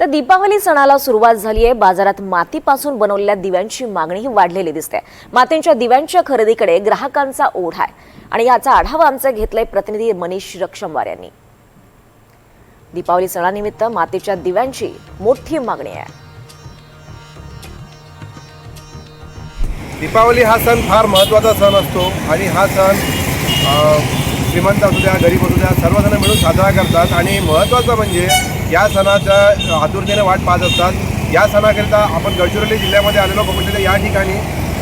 तर दीपावली सणाला सुरुवात झाली आहे। बाजारात मातीपासून बनवलेल्या दिव्यांची मागणीही वाढलेली दिसते। मातीच्या दिव्यांच्या खरेदीकडे ग्राहकांचा ओढ आहे आणि याचा आढावा आमचे घेतलाय प्रतिनिधी मनीष रक्षमवार यांनी। दीपावली सणानिमित्त मातीच्या दिव्यांची मोठी मागणी आहे। दीपावली हा सण फार महत्त्वाचा सण असतो आणि हा सण श्रीमंत असू द्या गरीब असू द्या सर्वजण मिळून साजरा करतात आणि महत्त्वाचं म्हणजे या सणाचा आतुरतेने वाट पाहत असतात। या सणाकरिता आपण गडचिरोली जिल्ह्यामध्ये आलेलो बघितले या ठिकाणी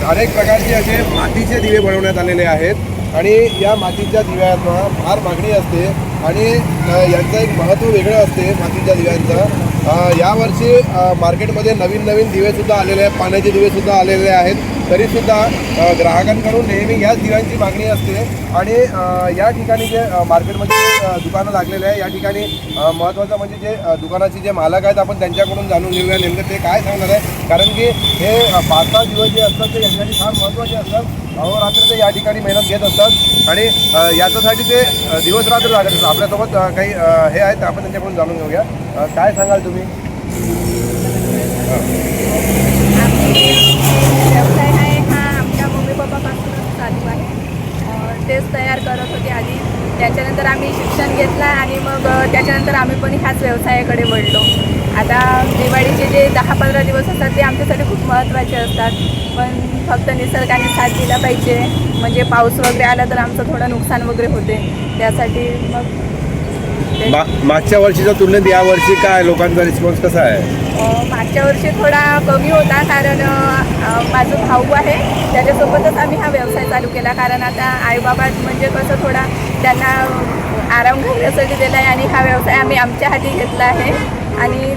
अनेक प्रकारचे असे मातीचे दिवे बनवण्यात आलेले आहेत आणि या मातीच्या दिव्यांना फार मागणी असते आणि यांचं एक महत्त्व वेगळं असते मातीच्या दिव्यांचं। यावर्षी मार्केटमध्ये नवीन दिवेसुद्धा आलेले आहेत, पाण्याचे दिवेसुद्धा आलेले आहेत, तरीसुद्धा ग्राहकांकडून नेहमी याच दिव्यांची मागणी असते आणि या ठिकाणी जे मार्केटमध्ये दुकानं लागलेले आहे या ठिकाणी महत्त्वाचं म्हणजे जे दुकानाचे जे मालक आहेत आपण त्यांच्याकडून जाणून घेऊया नेमकं ते काय सांगणार आहे, कारण की हे 5-6 दिवस जे असतात ते यांच्यासाठी फार महत्त्वाचे असतात। अहोरात्र ते या ठिकाणी मेहनत घेत असतात आणि याच्यासाठी ते दिवस रात्र लागत असतात। आपल्यासोबत काही हे आहेत आपण त्यांच्याकडून जाणून घेऊया। काय सांगाल तुम्ही? व्यवसाय आहे हा आमच्या मम्मी पप्पापासूनच चालू आहे। तेच तयार करत होते आधी, त्याच्यानंतर आम्ही शिक्षण घेतलं आणि मग त्याच्यानंतर आम्ही पण ह्याच व्यवसायाकडे वळलो। आता दिवाळीचे जे 10-15 दिवस असतात ते आमच्यासाठी खूप महत्त्वाचे असतात, पण फक्त निसर्गाने साथ दिला पाहिजे। म्हणजे पाऊस वगैरे आला तर आमचं थोडं नुकसान वगैरे होते, त्यासाठी मग मागच्या वर्षीच्या तुलनेत या वर्षी काय लोकांचा रिस्पॉन्स कसा आहे? मागच्या वर्षी थोडा कमी होता, कारण माझं भाऊ आहे त्याच्यासोबतच आम्ही हा व्यवसाय चालू केला। कारण आता आईबाबा म्हणजे कसं थोडा त्यांना आराम घालण्यासाठी दिला आहे आणि हा व्यवसाय आम्ही आमच्या हाती घेतला आहे। आणि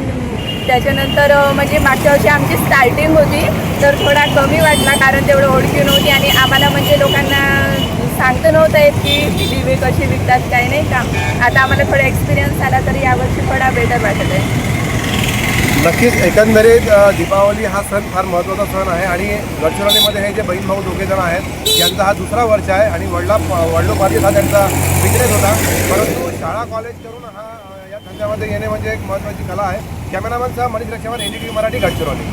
त्याच्यानंतर म्हणजे मागच्या वर्षी आमची स्टार्टिंग होती तर थोडा कमी वाटला, कारण तेवढं ओळखी नव्हती आणि आम्हाला म्हणजे लोकांना सांगता नव्हतं येत की दिवे कशी विकतात काय नाही का। आता आम्हाला थोडा एक्सपिरियन्स आला तर यावर्षी थोडा बेटर वाटत आहे। नक्कीच एकंदरीत दीपावली हा सण फार महत्त्वाचा सण आहे आणि गडचिरोलीमध्ये हे जे बहीण भाऊ दोघे जण आहेत यांचा हा दुसरा वर्ष आहे आणि वडिलोपार्जित हा त्यांचा बिझनेस होता, परंतु शाळा कॉलेज करून हा या धंद्यामध्ये येणे म्हणजे एक महत्त्वाची कला आहे। कॅमेरामॅनचा मनीष रक्षमवार, NDTV मराठी, गडचिरोली।